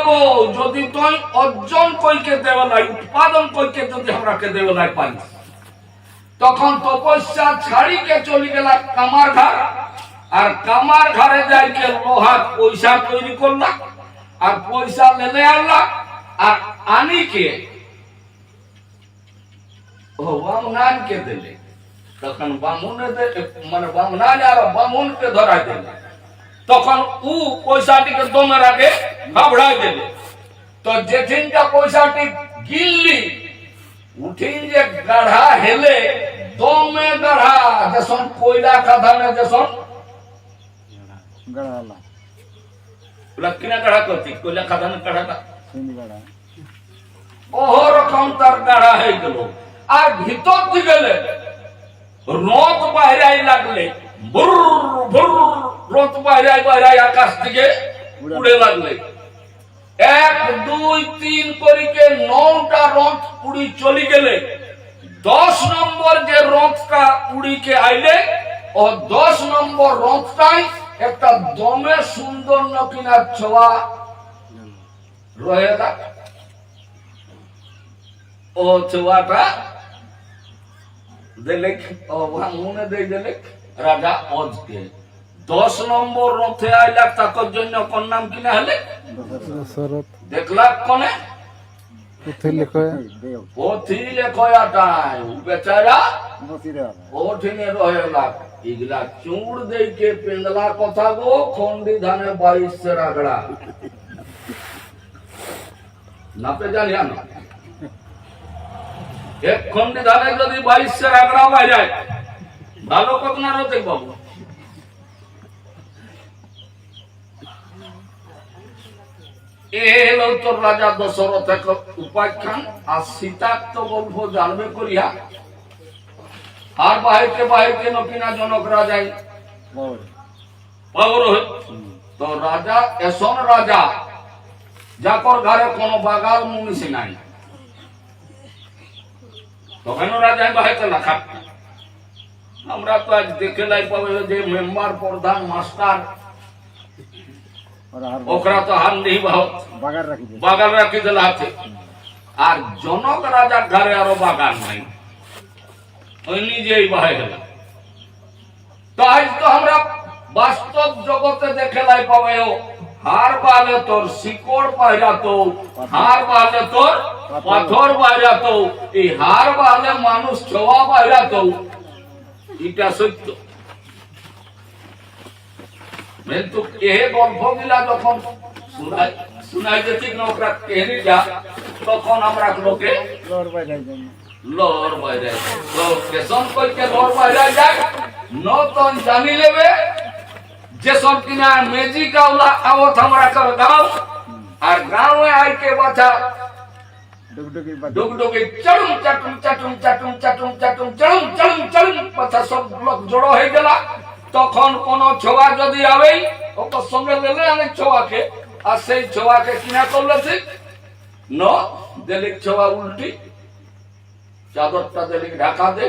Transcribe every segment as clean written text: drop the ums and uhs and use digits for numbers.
দেবো যদি তুই অর্জন কইকে দেবে নাই, উৎপাদন কইকে যদি আমরাকে দেবে নাই পারি। তখন তপস্যা ছাড়িকে চলে গেল কামার ঘর, আর কামার ঘরে যাইকে লোহার পয়সা তৈরি করলা, আর পয়সা লেনে আনলা, আর আনিকে বামুনানকে দিলে। তখন মানে বামুনান আর বামুনকে ধরা দিলে। তখন ও পয়সাটিকে দমের আগে ঘাবড়াই দিলে। তো যেদিনটা পয়সাটি গিললি উঠিন যে গাঢ়া হেলে দমে গাঢ়া যেসন কয়লা খাদানে যেসন গাড়ালা ওলা কিনা গাঢ়া করতি কয়লা খাদানে গাঢ়াটা সিন গাড়া ওরকম তার গাঢ়া হয়ে গেল। আর ভিতর দিকে গেলে রথ বাইরাই লাগলে বুর বুর রথ বাইরাই আকাশ দিকে উড়ে লাগলে। 1 2 3 করিকে 9টা রথ উড়ি চলে গেলে 10 নম্বর যে রথটা উড়িকে আইলে ও 10 নম্বর রথটাই একটা দমে সুন্দর নকিনার ছোঁয়া রয়েলা। ও ছোঁয়াটা দিলে মনে দিয়ে দিলে রাজা অজকে। 10 নম্বর রথে আইলা তাকর জন্য কোন নাম কিনা হলে দশরথ দেখলা কোনে পুথি লেখে পথি লেখয়াটাই বেচারা বসিরা ওঠিনে রহেলা। এগুলা চুড় দেইকে পেন্দলা কথা গো খন্ডি ধানে 22 রাগড়া নাপে জানি না। এক খন্ডি ধানে যদি 22 রাগড়া পাই যায় ভালো কত না রতে বাবু। এলো তোর রাজা দশরথ উপাখ্যান। আর সীতার তো গল্প জানবে করিয়া আর বাহিরকে নকিনা জনক রাজাই পাগল হই। তো রাজা এসন রাজা যাকর ঘরে কোন বাগাল মুনিষি নাই, তখন রাজাই বাহিরকে লেখা। আমরা তো আজ দেখে লাই পাবে যে মেম্বার প্রধান মাস্টার ওকরা তো হান নেই বাগান রাখি দিলে আছে। আর জনক রাজার ঘরে আরো বাগান নাই, ওই নিজেই বাহে গেল। তো আজ তো আমরা বাস্তব জগতে দেখে লাই পাবে হার বালে তোর শিকড় পায়রা তো, হার বালে তোর পাথর পায়রা তো, এই হার বালে মানুষ ছোঁয়া পায়রা তো। এটা সত্য। কিন্তু এ গল্প গিলা যখন শুনাই যেতে ওরা কেহনি যা, তখন আমরা লোকে লড় বাইরে যাই লর বাইরে কেসন কইকে লর বাইরে যায় নতন জানি লেবে যে সব কিনা মেজিক আওলা আওত আমরা কর গাঁও। আর গাঁওয়ে আইকে বাছা ডুগডুগি চড়ুম চাটুম চাটুম চাটুম চাটুম চাটুম চড়ুম চড়ুম চড়ুম বাছা সব লোক জড়ো হয়ে গেল। তখন কোন ছোয়া যদি আবে ওকে সঙ্গে লেলে আনে ছোয়াকে, আর সেই ছোয়াকে কিনা করলে ঠিক ন দেলিক ছোয়া উল্টি চাদরটা দেলিক ঢাকা দে,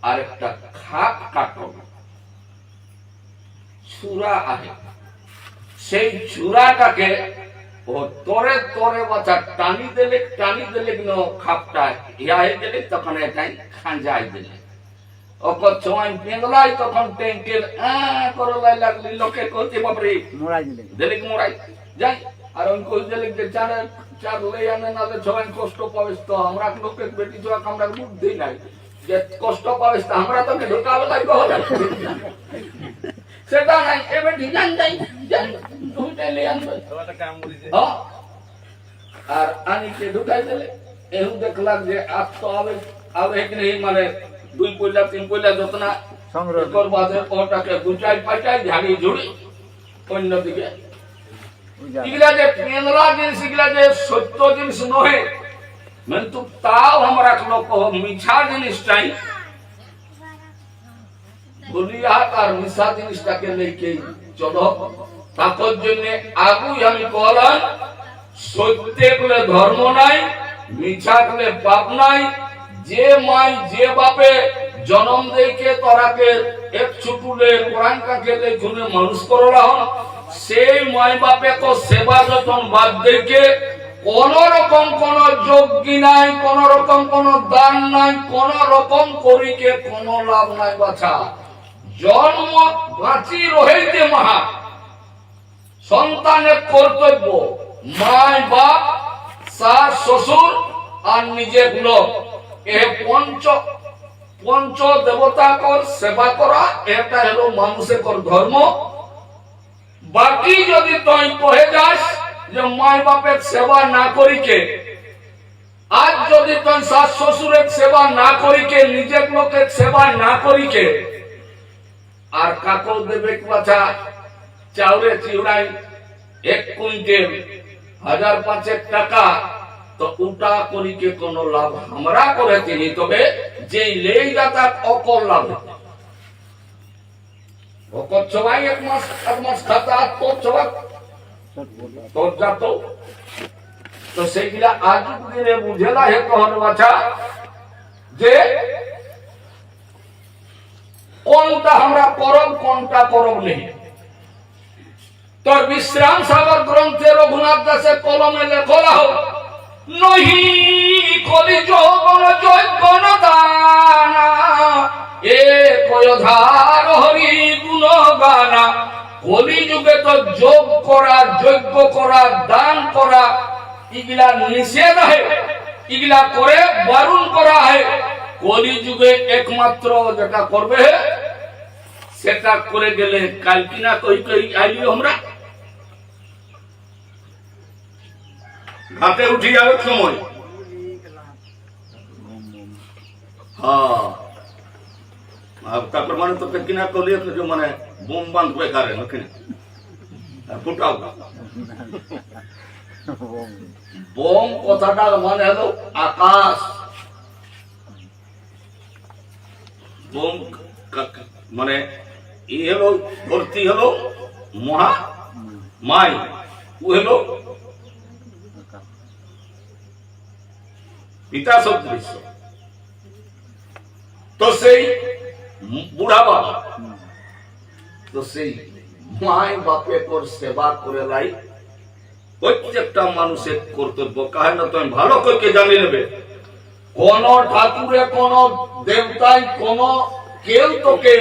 আর একটা খাট কাটো ছুরা আহে, সেই ছুরাটাকে ও তরে তরে বাচ্চা টানি দিলে ন খাপটা ইয়া হয়ে গেলে তখন এটাই খাঁজাই দিলে। ওকে ছোঁয়াই পেঁদলাই তখন ট্যাঙ্কের করলাই লাগলি লোকে কইতে বাপরে মোড়াই দিলে দেলিক মোড়াই যাই। আর ওই কই দেলিক যে চার লই আনে না ছোঁয়াই কষ্ট পাবিস। তো আমরা লোকে বেটি ছোঁয়া আমরা বুদ্ধি নাই যে কষ্ট পাবিস, তো আমরা তোকে ঢোকাবে লাগবে সেটা নাই। এবার ডিজাইন যাই দুইটাই লিয়ে আনবে আর আনিকে ঢুকাই দিলে। এহু দেখলাম যে আপ তো আবে মানে 2 পয়লা 3 পয়লা যতনা সংগ্রহ বাদে ওটাকে গুচাই পাইটাই ঝাড়ি ঝুড়ি অন্যদিকে এগুলা যে পেন্দলা জিনিস এগুলা যে সত্য জিনিস নহে, কিন্তু তাও আমরা লোক মিছা জিনিসটাই বলিয়া আর মিশা জিনিসটাকে লেকে চলো। তার জন্য আগুই আমি কলাম সত্যে বলে ধর্ম নাই, মিছা বলে পাপ নাই। যে মাই যে বাপে জন্ম দেইকে তোরাকে এক ছুটুলে কোরআন কাকে লেখুনে মানুষ করলা হন, সেই মাই বাপে তো সেবা যতন বাদ দেখে কোন রকম কোন যোগ্য নাই, কোন রকম কোন দান নাই, কোন রকম করিকে কোন লাভ নাই বাছা। জন্ম বাঁচি রহিতে মহা সন্তানের কর্তব্য মাই বাপ, শাশ শ্বশুর আর নিজের লোক, এ পঞ্চ দেবতাকর সেবা করা, এটা হলো মানুষের ধর্ম। বাকি যদি তুই কহে যাস যে মাই বাপের সেবা না করিকে, আজ যদি তুই শাশ শ্বশুরের সেবা না করিকে, নিজের লোকের সেবা না করিকে, আর কাকল দেবে বাছা চাউলে চিউড়াই 1 কুইন্টাল 1000-5 টাকা, তো উটা করিকে কোন লাভ আমরা করে তিনি, তবে যে লেই যাতা অকল লাভ ভকত সবাই 1 মাস 8 মাস খাতা তোর সবাই তোর যাত, তো সেইগুলা আজ দিনে বুঝেলা হে কহন বাছা যে কোনটা আমরা করব কোনটা করব নেই। তোর বিশ্রাম সাগর গ্রন্থে রঘুনাথ দাসের কলমে লেখলা হোক, নহি কলি যৌবন যজ্ঞ দানা, এ কয়ধার হরি গুণ গানা। কলি যুগে তো যোগ করা, যজ্ঞ করা, দান করা এগুলা নিষেধ হয়, এগুলা করে বারণ করা হয়। কলি যুগে একমাত্র যেটা করবে সেটা করে গেলে কাল কিনা কই কই আইলি আমরা ঘাটে উঠে যাবে সময়। হ্যাঁ, তারপর মানে তোকে কিনা করলে মানে বোম বাঁধবে কারে ওখানে ফুটাও। বোম কথাটা মানে হলো আকাশ, বোম মানে ই হলো ভর্তি হলো মহা মাই, ও হলো পিতা সদৃশ্য। তো সেই বুড়া বাবা, তো সেই মাই বাপে তোর সেবা করে লাই প্রত্যেকটা মানুষের কর্তব্য। কাহে না তুমি ভালো করে জানি নেবে, কোন ঠাকুরে কোন দেবতাই কোন কেউ তোকে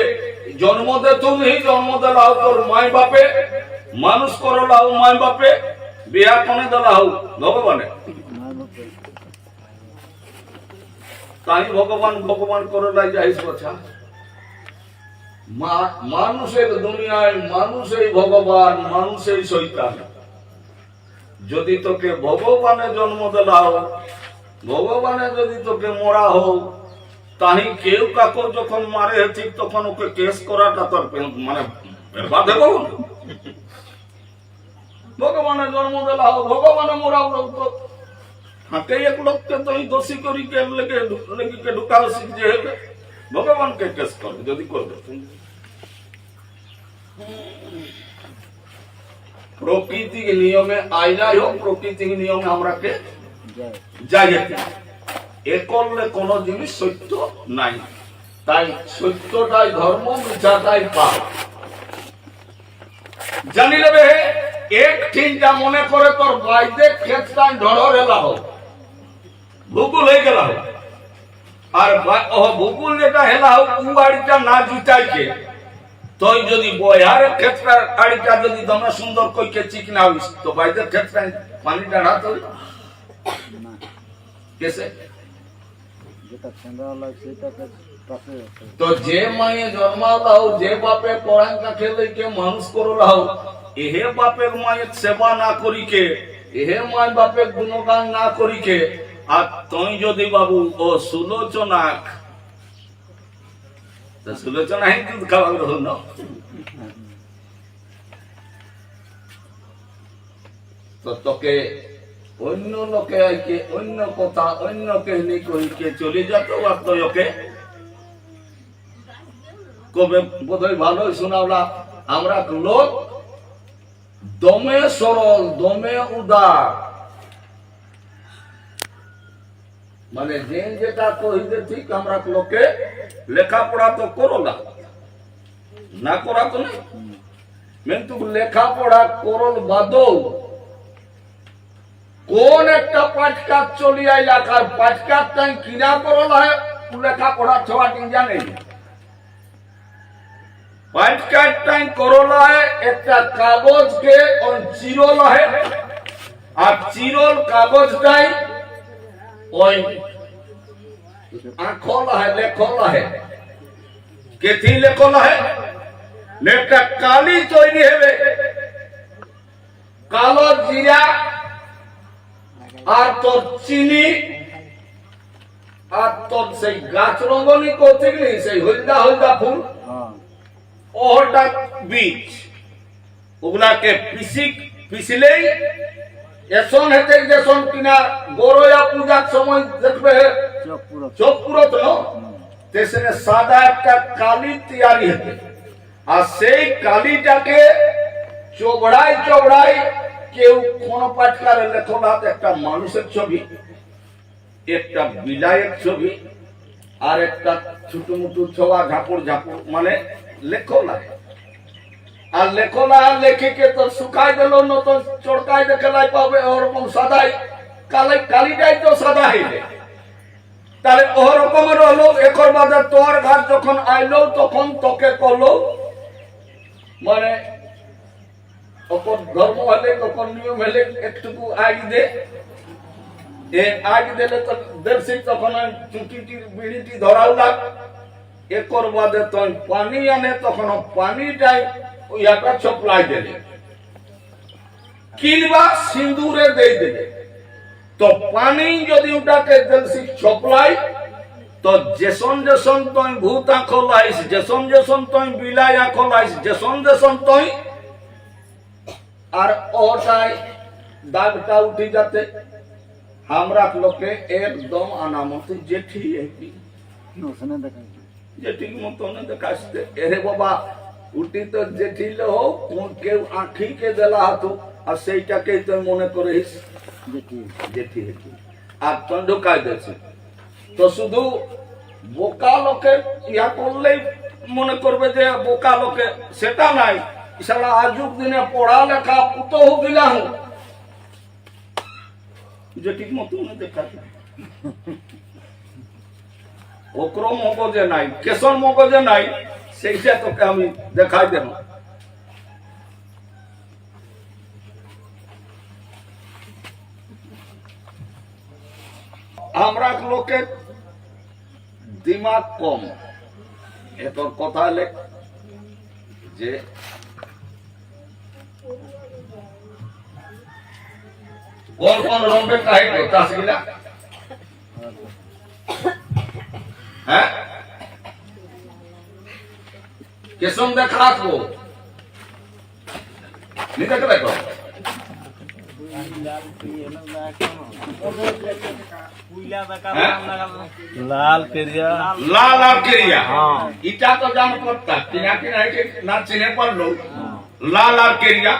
জন্ম দে, তুমি জন্ম দিলাও তোর মাই বাপে, মানুষ করলাও মাই বাপে, বিয়া কোনে দিলাও ভগবানে, তাই ভগবান ভগবান করলাই যাইস বছা। মানুষের দুনিয়ায় মানুষই ভগবান, মানুষই শৈতান। যদি তোকে ভগবানে জন্ম দিলাও, ভগবানে যদি তোকে মরা হোক, তাই কেউ কাকু যখন মারে ঠিক তখন ওকে কেস করাটা তোর মানে বাধে বলুন। ভগবানে জন্ম দিলা হোক, ভগবানে মরা হোক, তো হাতে এক লোককে তো দোষী করি লেগে ঢুকাও শিখছে হবে, ভগবানকে কেস করবে যদি করবে। প্রকৃতির নিয়মে আইলাই হোক, প্রকৃতির নিয়মে আমরাকে যাই এ করলে কোন জিনিস সত্য নাই। তাই সত্যটাই ধর্ম, মিথ্যাটাই পাপ। জানি নেবে এক চিন্তা মনে করে তোর বাইতে ক্ষেত্রান ঢড়র এলা হোক, ভূগোল হয়ে গেল হোক, আর ভূগোল যেটা হেলা হোক বাড়িটা না জুটাইকে, তুই যদি বয়ার ক্ষেত্রে গাড়িটা যদি তোমরা সুন্দর কইকে চিকনা হইস, তো বাইতে ক্ষেত্রে পানিটা না তো কেসে। তো যে মায়ে জন্মালাও, যে বাপে পড়াঙ্কা খেলে মানুষ করলাও, এহে বাপের মায়ের সেবা না করিকে, এহে মায় বাপের গুণগান না করিকে, আর তুই যদি বাবু ও সুলোচনা, সুলোচনা হি দুধ খাওয়া হল, তো তোকে অন্য লোকে অন্য কথা অন্য কেহনি কহিকে চলে যেত, আর তুই ওকে কবে বোধহয় ভালোই শোনাওলা। আমরা লোক দমে সরল, দমে উদার, মানে যে যেটা কহিতে ঠিক আমরা লোকে লেখাপড়া তো করো না, না করা তো নেই, কিন্তু লেখাপড়া করল বাদও কোন একটা পাটকার চলি আইলা কার পাটকার তাই কিনা করল হয় লেখাপড়া ছোয়া ঠিক জানে পাটকার তাই করল হয় একটা কাগজকে চিরল হয় আর চিরল কাগজটাই ওই আঁখল হয় লেখল হয় কেথি লেখল হয় একটা কালি তৈরি হবে কালো জিরা আর তোর চিনি আর তোর সেই গাছ রঙনি করতে গেলি সেই হলদা হলদা ফুল হ্যাঁ ওটা বীজ ওগুলাকে পিসলেই এসন হেতে যেসন কিনা গরয়া পূজার সময় দেখবে চোখ পুরো চোখ পুরত তেসনে সাদা একটা কালি তৈরি হতে আর সেই কালিটাকে চোবড়ায় চোবড়ায় কেউ কোন পাটকার লেখল হাতে একটা মানুষের ছবি একটা বিলায়ের ছবি আর একটা ছোট মুটু ছোয়া ঝাপুর ঝাপুর মানে লেখলা আর লেখলা লেখিকে তো শুকাই দিল নতুন চড়কাই দেখলাই পাবে ওরকম সাদাই কালিটাই তো সাদা হইবে তাহলে ওরকমের হলো একর বাদে তোর ঘাট যখন আইলো তখন তোকে করলো মানে ওপর ধর্ম হলে তখন নিয়ম হলে একটুকু আগ দে এ আগ দিলে তো দেখছি তখন চুটিটির বিড়িটি ধরাও লাগ একর বাদে তখন পানি আনে তখন পানিটাই ওই একটা ছপলাই দিলে কিংবা সিঁদুরে দিয়ে দিলে তো পানি যদি ওটাকে দেখছি ছপলাই তো যেসন যেসন তুই ভূত আঁখো লাইস যেসন যেসন তুই বিলাই আঁখো লাইস যেসন যেসন তুই আর ওটাই দাগটা উঠে যাতে আমরা লোকে একদম আনামত জেঠি ওখানে দেখাই জেঠির মতন দেখাচ্ছে এরে বাবা উঠি তো জেঠিল হোক কেউ আঁখিকে দেলা হতো আর সেইটাকে তুই মনে করিস দেখি জেঠি হেঠি আর তুই ঢুকাই দিয়েছে তো শুধু বোকা লোকে ইয়া করলেই মনে করবে যে বোকা লোকে সেটা নাই সারা আজুক দিনে পড়ালেখা পুতহু গিলাহ যে ঠিক মতো দেখা ওক্রম মগজে নাই কেশর মগজে নাই সেইটা তোকে আমি দেখাই দেব আমরা লোকের দিমাগ কম এত কথা লেখ যে কোন কোন রঙের কাহিনী তাসগিলা হ্যাঁ কেসম দেখা আসবো নিতে কে দেখো লাল কেরিয়া লাল আর কেরিয়া ইটা তো জান করতা কিনা কিনা না চিনে পারলো লাল আর কেরিয়া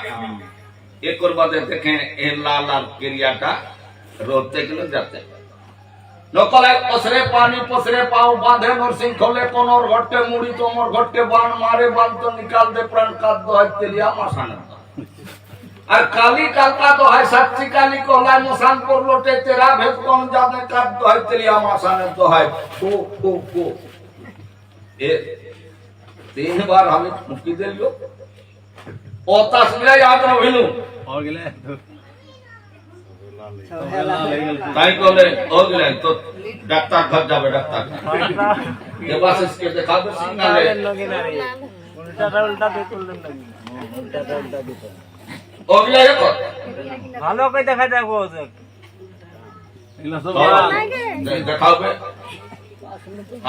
एक और बात देखें ये लाल लाल क्रिया रोते के लिए जाते नकले पसरे पानी पसरे पाँव बांधे नरसिंह खोले कोनोर घट्टे मुड़ी तो मोर घट्टे बाण मारे बाण तो निकाल दे प्राण काट दो है तेरिया मसान और काली कालका तो है सच्ची काली को लाई मसान पर लोटे तेरा भेद कौन जाने काट दो है तेरिया मसान तो है को ये 3 बार हमें मुक्ति दे लियो ओ तस्वीर याद रखिलु हो गेले তাই বলে हो गेले तो ডাক্তার ঘর যাবে ডাক্তার দেবাস इसके দেখাবে সিগনালে উল্টাটা উল্টা দিয়ে করলেন নাকি উল্টাটা উল্টা দিতে हो गेले দেখো ভালো করে দেখা যাবো ওদের এগুলা সব দেখাবে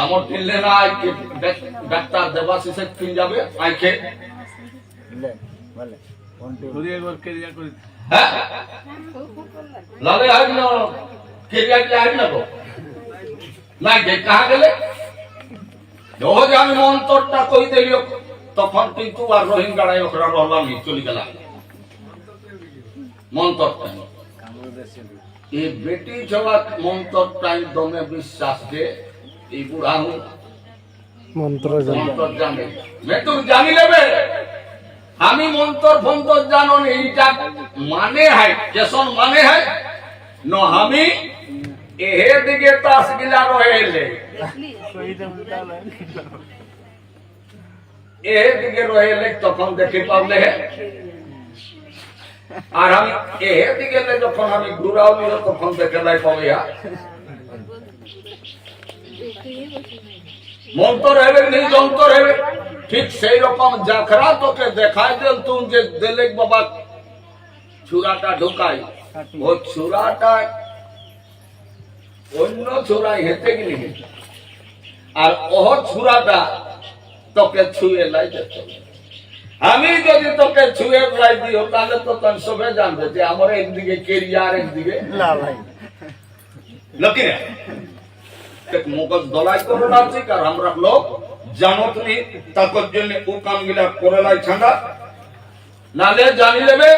আমার কিনলে না আইকে ডাক্তার দেবাস এসে কিন যাবে আইকে ले भले ঘুরিয়ে একবার কেরিয়া করে হ্যাঁ লালে আই না কেরিয়া কি আই না গো না যে কাহা গেলে রোজ আমি মন্তরটা কই দেলিও তখন কিন্তু আর রোহিঙ্গাড়াই ওখরা রহলাম চলে গেল মন্তরটা এই বেটি জবাক মন্তরটাই দমে বিশ্বাস যে এই বুড়াহু मंत्र মন্তর জানে मैं तुम জানি নেবে আমি মন্তর ফন্তর জানো এইটা মানে হয় কেসন মানে হয় ন আমি এহে দিকে তাস গিলা রহেলে শহীদে উল্টা লাইন এহে দিকে রহেলে তখন দেখে পাবলে আর আমি এহে দিকে যখন আমি ঘুরাও তখন দেখে লাই পাবে মন্তর হবে নেই যন্তর হবে ঠিক সেই রকম জাখরা তোকে দেখাই দিল তুম যে দিলে বাবা ছুরাটা ঢুকাই ও ছুরাটা অন্য ছুরাই হেঁটে গেলি আর ওহ ছুরাটা তোকে ছুঁয়ে লাই যেত আমি যদি তোকে ছুঁয়ে লাই দিও তাহলে তো তোর সবে জানবে যে আমার একদিকে কেরিয়া আর একদিকে লালাই লকি রে মগজ দলাই করে রাখছি আর আমরা লোক জানত নি তাকর জন্য ও কাম গিলা করে লাই ছাড়া নালে জানি লেবে